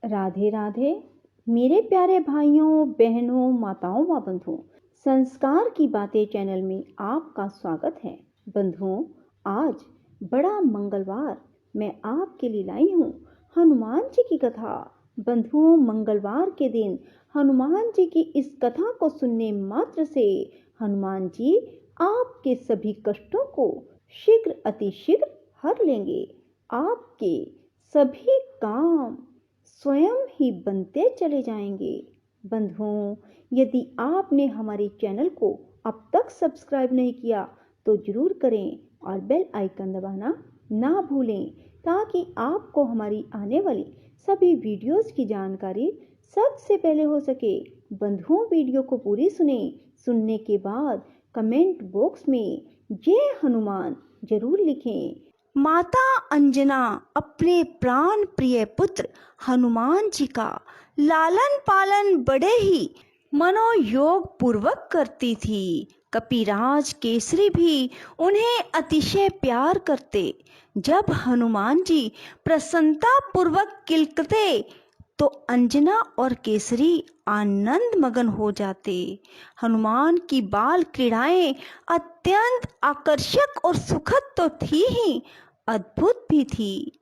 राधे राधे। मेरे प्यारे भाइयों बहनों माताओं व बंधुओं, संस्कार की बातें चैनल में आपका स्वागत है। बंधुओं, आज बड़ा मंगलवार मैं आपके लिए लाई हूँ हनुमान जी की कथा। बंधुओं, मंगलवार के दिन हनुमान जी की इस कथा को सुनने मात्र से हनुमान जी आपके सभी कष्टों को शीघ्र अतिशीघ्र हर लेंगे। आपके सभी काम स्वयं ही बनते चले जाएंगे। बंधुओं, यदि आपने हमारे चैनल को अब तक सब्सक्राइब नहीं किया तो जरूर करें और बेल आइकन दबाना ना भूलें, ताकि आपको हमारी आने वाली सभी वीडियोस की जानकारी सबसे पहले हो सके। बंधुओं, वीडियो को पूरी सुने। सुनने के बाद कमेंट बॉक्स में जय हनुमान जरूर लिखें। माता अंजना अपने प्राण प्रिय पुत्र हनुमान जी का लालन पालन बड़े ही मनोयोग पूर्वक करती थी। कपिराज केसरी भी उन्हें अतिशय प्यार करते। जब हनुमान जी प्रसन्नता पूर्वक किलकते तो अंजना और केसरी आनंद मगन हो जाते। हनुमान की बाल क्रीड़ाएं अत्यंत आकर्षक और सुखद तो थी ही, अद्भुत भी थी।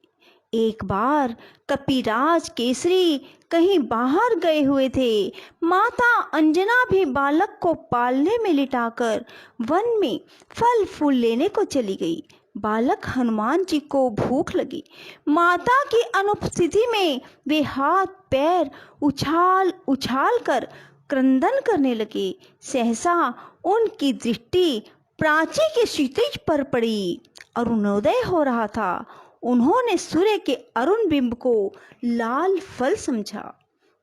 एक बार कपिराज केसरी कहीं बाहर गए हुए थे। माता अंजना भी बालक को पालने में लिटाकर वन में फल फूल लेने को चली गई। बालक हनुमान जी को भूख लगी। माता की अनुपस्थिति में वे हाथ पैर उछाल उछाल कर क्रंदन करने लगे। सहसा उनकी दृष्टि प्राची के क्षितिज पर पड़ी। अरुणोदय हो रहा था। उन्होंने सूर्य के अरुण बिंब को लाल फल समझा।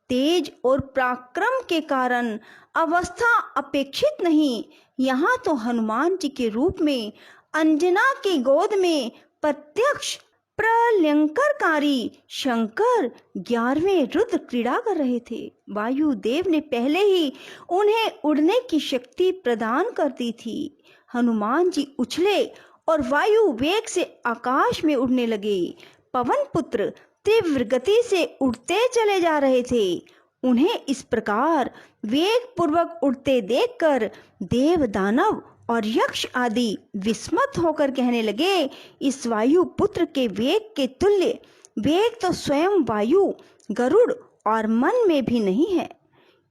तेज और पराक्रम के कारण अवस्था अपेक्षित नहीं, यहाँ तो हनुमान जी के रूप में अंजना की गोद में प्रत्यक्ष प्रलयंकरकारी शंकर 11वें रुद्र क्रीड़ा कर रहे थे। वायुदेव ने पहले ही उन्हें उड़ने की शक्ति प्रदान कर दी थी। हनुमान जी उछले और वायु वेग से आकाश में उड़ने लगे। पवन पुत्र तीव्र गति से उड़ते चले जा रहे थे। उन्हें इस प्रकार वेग पूर्वक उड़ते देखकर देव दानव और यक्ष आदि विस्मत होकर कहने लगे, इस वायु पुत्र के वेग के तुल्य वेग तो स्वयं वायु, गरुड़ और मन में भी नहीं है।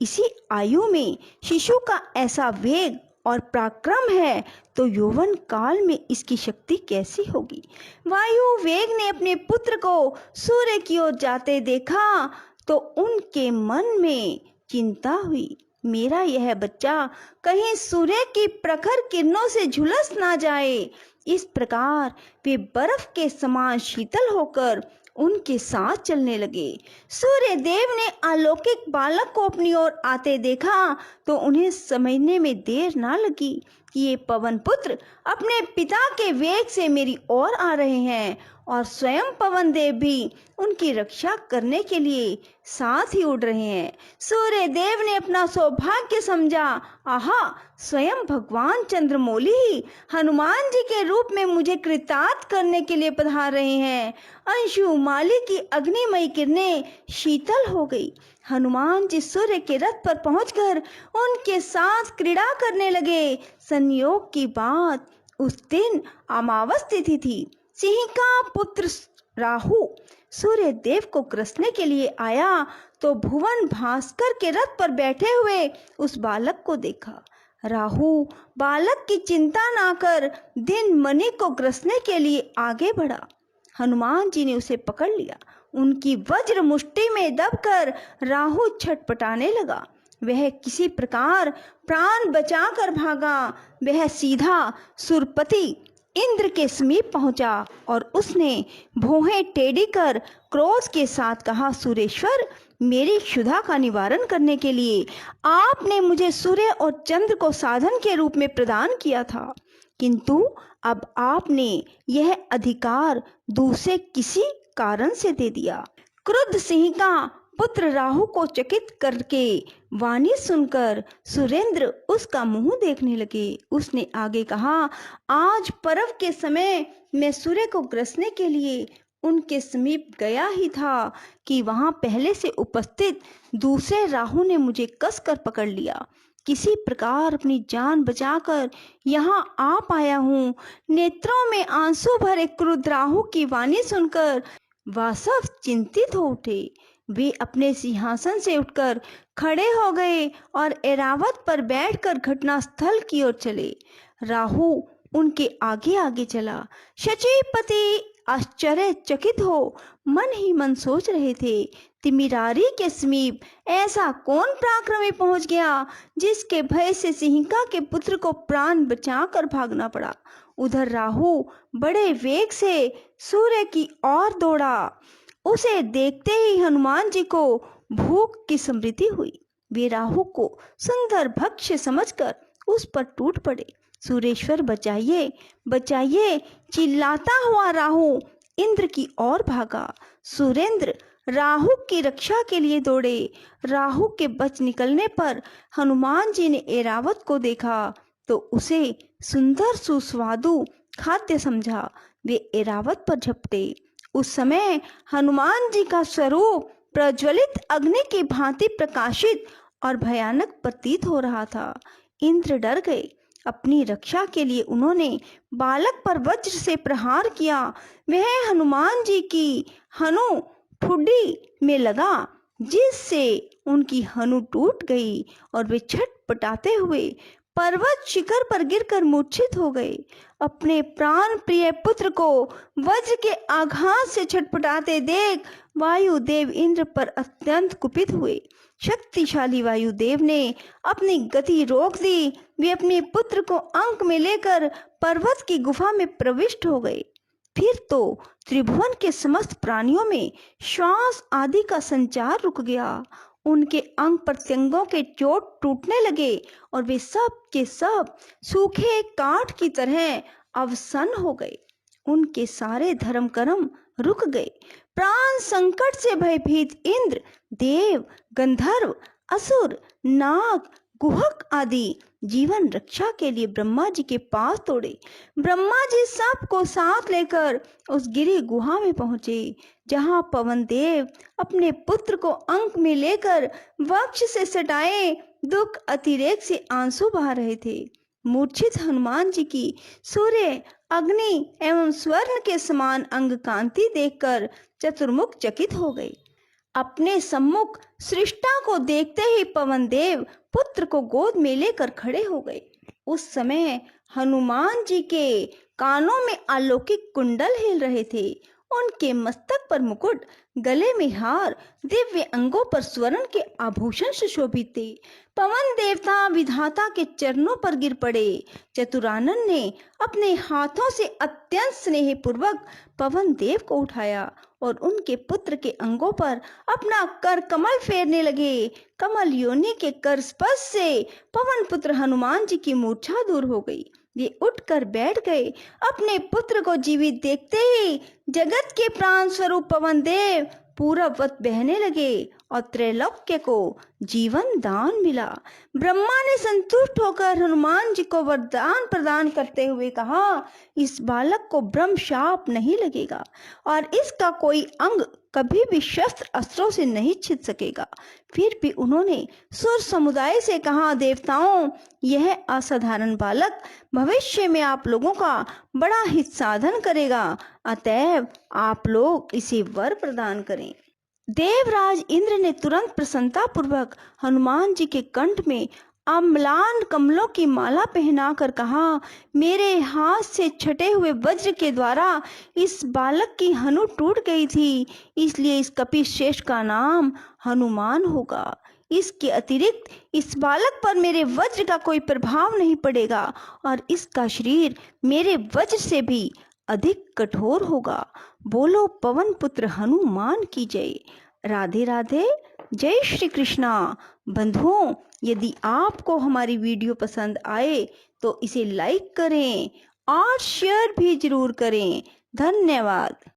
इसी आयु में शिशु का ऐसा वेग और पराक्रम है तो यौवन काल में इसकी शक्ति कैसी होगी। वायु वेग ने अपने पुत्र को सूर्य की ओर जाते देखा तो उनके मन में चिंता हुई, मेरा यह बच्चा कहीं सूर्य की प्रखर किरणों से झुलस ना जाए। इस प्रकार वे बर्फ के समान शीतल होकर उनके साथ चलने लगे। सूर्य देव ने अलौकिक बालक को अपनी ओर आते देखा तो उन्हें समझने में देर ना लगी कि ये पवन पुत्र अपने पिता के वेग से मेरी ओर आ रहे हैं और स्वयं पवन देव भी उनकी रक्षा करने के लिए साथ ही उड़ रहे हैं। सूर्य देव ने अपना सौभाग्य समझा, आहा, स्वयं भगवान चंद्रमौली ही हनुमान जी के रूप में मुझे कृतार्थ करने के लिए पधार रहे हैं। अंशुमाली की अग्निमयी किरणें शीतल हो गई। हनुमान जी सूर्य के रथ पर पहुंचकर उनके साथ क्रीड़ा करने लगे। संयोग की बात, उस दिन अमावस तिथि थी। सिंह का पुत्र राहु सूर्य देव को ग्रसने के लिए आया तो भुवन भास्कर के रथ पर बैठे हुए उस बालक को देखा। राहु बालक की चिंता ना कर दिन मणि को ग्रसने के लिए आगे बढ़ा। हनुमान जी ने उसे पकड़ लिया। उनकी वज्र मुष्टि में दबकर राहु छटपटाने लगा। वह किसी प्रकार प्राण बचाकर भागा। वह सीधा सुरपति इंद्र के समीप पहुंचा और उसने भौहें टेढ़ी कर क्रोध के साथ कहा, सुरेश्वर, मेरी क्षुधा का निवारण करने के लिए आपने मुझे सूर्य और चंद्र को साधन के रूप में प्रदान किया था, किंतु अब आपने यह अधिकार दूसरे किसी कारण से दे दिया। क्रुद्ध सिंह का पुत्र राहु को चकित करके वाणी सुनकर सुरेंद्र उसका मुंह देखने लगे। उसने आगे कहा, आज पर्व के समय मैं सूर्य को ग्रसने के लिए उनके समीप गया ही था कि वहां पहले से उपस्थित दूसरे राहु ने मुझे कसकर पकड़ लिया। किसी प्रकार अपनी जान बचाकर यहाँ आ पाया हूँ। नेत्रों में आंसू भरे क्रुद्ध राहु की वाणी सुनकर वासव चिंतित हो उठे। वे अपने सिंहासन से उठकर खड़े हो गए और ऐरावत पर बैठकर घटनास्थल की ओर चले। राहु उनके आगे आगे चला। शचीपति आश्चर्यचकित हो मन ही मन सोच रहे थे, तिमिरारी के समीप ऐसा कौन पराक्रमी पहुंच गया जिसके भय से सिंहिका के पुत्र को प्राण बचाकर भागना पड़ा। उधर राहु बड़े वेग से सूर्य की ओर दौड़ा। उसे देखते ही हनुमान जी को भूख की स्मृति हुई। वे राहु को सुंदर भक्ष्य समझकर उस पर टूट पड़े। सुरेश्वर बचाइए बचाइए चिल्लाता हुआ राहु इंद्र की ओर भागा। सुरेंद्र राहु की रक्षा के लिए दौड़े। राहु के बच निकलने पर हनुमान जी ने ऐरावत को देखा तो उसे सुंदर सुस्वादु खाद्य समझा। वे ऐरावत पर झपटे। उस समय हनुमान जी का स्वरूप प्रज्वलित अग्नि की भांति प्रकाशित और भयानक प्रतीत हो रहा था। इंद्र डर गए। अपनी रक्षा के लिए उन्होंने बालक पर वज्र से प्रहार किया। वह हनुमान जी की हनु ठुड्डी में लगा, जिससे उनकी हनु टूट गई और वे छटपटाते हुए पर्वत शिखर पर गिरकर मूर्छित हो गए। अपने प्राण प्रिय पुत्र को वज्र के आघात से छटपटाते देख वायुदेव इंद्र पर अत्यंत कुपित हुए। शक्तिशाली वायुदेव ने अपनी गति रोक दी। वे अपने पुत्र को अंक में लेकर पर्वत की गुफा में प्रविष्ट हो गए। फिर तो त्रिभुवन के समस्त प्राणियों में श्वास आदि का संचार रुक गया। उनके अंग प्रत्यंगों के चोट टूटने लगे और वे सब के सब सूखे काठ की तरह अवसन हो गए। उनके सारे धर्म कर्म रुक गए। प्राण संकट से भयभीत इंद्र, देव, गंधर्व, असुर, नाग, गुहक आदि जीवन रक्षा के लिए ब्रह्मा जी के पास दौड़े। ब्रह्मा जी सबको साथ लेकर उस गिरी गुहा में पहुंचे, जहां पवन देव अपने पुत्र को अंक में लेकर वक्ष से सटाए दुख अतिरेक से आंसू बहा रहे थे। मूर्छित हनुमान जी की सूर्य, अग्नि एवं स्वर्ण के समान अंग कांति देखकर चतुर्मुख चकित हो गए। अपने सम्मुख सृष्टा को देखते ही पवन देव पुत्र को गोद में लेकर खड़े हो गए। उस समय हनुमान जी के कानों में अलौकिक कुंडल हिल रहे थे। उनके मस्तक पर मुकुट, गले में हार, दिव्य अंगों पर स्वर्ण के आभूषण सुशोभित थे। पवन देवता विधाता के चरणों पर गिर पड़े। चतुरानन ने अपने हाथों से अत्यंत स्नेहपूर्वक पवन देव को उठाया और उनके पुत्र के अंगों पर अपना कर कमल फेरने लगे। कमल योनि के कर स्पर्श से पवन पुत्र हनुमान जी की मूर्छा दूर हो गई। वे उठकर बैठ गए। अपने पुत्र को जीवित देखते ही जगत के प्राण स्वरूप पवन देव पूर्ववत बहने लगे और त्रैलोक्य को जीवन दान मिला। ब्रह्मा ने संतुष्ट होकर हनुमान जी को वरदान प्रदान करते हुए कहा, इस बालक को ब्रह्म शाप नहीं लगेगा और इसका कोई अंग कभी भी शस्त्र अस्त्रों से नहीं छिद सकेगा। फिर भी उन्होंने सुर समुदाय से कहा, देवताओं, यह असाधारण बालक भविष्य में आप लोगों का बड़ा हित साधन करेगा, अतएव आप लोग इसे वर प्रदान करें। देवराज इंद्र ने तुरंत प्रसन्नता पूर्वक हनुमान जी के कंठ में अम्लान कमलों की माला पहनाकर कहा, मेरे हाथ से छटे हुए वज्र के द्वारा इस बालक की हनु टूट गई थी, इसलिए इस कपि श्रेष्ठ का नाम हनुमान होगा। इसके अतिरिक्त इस बालक पर मेरे वज्र का कोई प्रभाव नहीं पड़ेगा और इसका शरीर मेरे वज्र से भी अधिक कठोर होगा। बोलो पवन पुत्र हनुमान की जय। राधे राधे, जय श्री कृष्णा। बंधुओं, यदि आपको हमारी वीडियो पसंद आए तो इसे लाइक करें और शेयर भी जरूर करें। धन्यवाद।